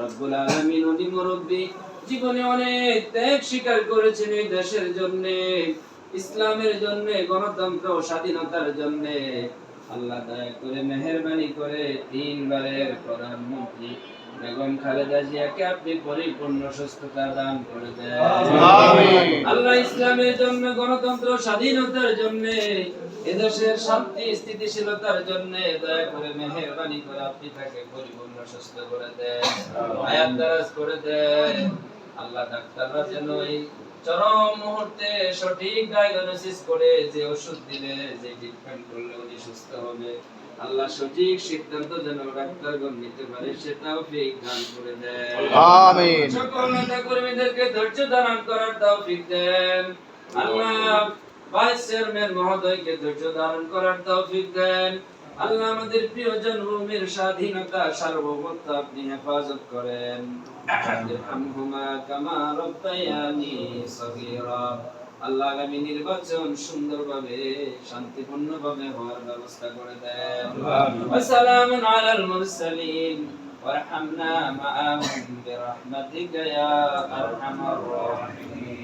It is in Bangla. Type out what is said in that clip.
রব্বুল আলামিন উনি মুরব্বী, জীবনে অনেক ত্যাগ স্বীকার করেছেন এই দেশের জন্য, ইসলামের জন্য, গণতন্ত্র ও স্বাধীনতার জন্য। আল্লাহ দয়া করে মেহেরবানি করে 3 বারের প্রধানমন্ত্রী বেগম খালেদা জিয়াকে আপনি পরিপূর্ণ সুস্থতা দান করে দেন। আমিন। আল্লাহ ইসলামের জন্য, গণতন্ত্র স্বাধীনতার জন্য, এদেশের শান্তি স্থিতিশীলতার জন্য দয়া করে মেহেরবানি করে আপনি তাকে পরিপূর্ণ সুস্থ করে দেন, হায়াত দারাজ করে দেন। আল্লাহ ডাক্তাররা যেন এই চরম মুহূর্তে সঠিক ডায়াগনোসিস করে যে ওষুধ দিলে, যে ট্রিটমেন্ট করলে উনি সুস্থ হবে, আল্লাহ সঠিক সিদ্ধান্ত যেন ডাক্তারগণ নিতে পারে সেটাও তৌফিক দান করে দেন। আমিন। সকল নেতা কর্মীদেরকে ধৈর্য ধারণ করার তৌফিক দেন। আল্লাহ ভাইস চেয়ারম্যান মহোদয়কে ধৈর্য ধারণ করার তৌফিক দেন। আল্লাহ আমাদের প্রিয় জন্মভূমির স্বাধীনতা সার্বভৌমত্ব আপনি হেফাজত করেন। আরহামহুমা কামা রাব্বায়ানি সগীরা। আল্লাহ আগামী নির্বাচন সুন্দরভাবে শান্তিপূর্ণভাবে হওয়ার ব্যবস্থা করে দেন। ওয়াসালামুন আলাল মুরসালিন ওয়ারহামনা মাআহুম বিরহমাতিকা ইয়া আরহামার রাহিমিন।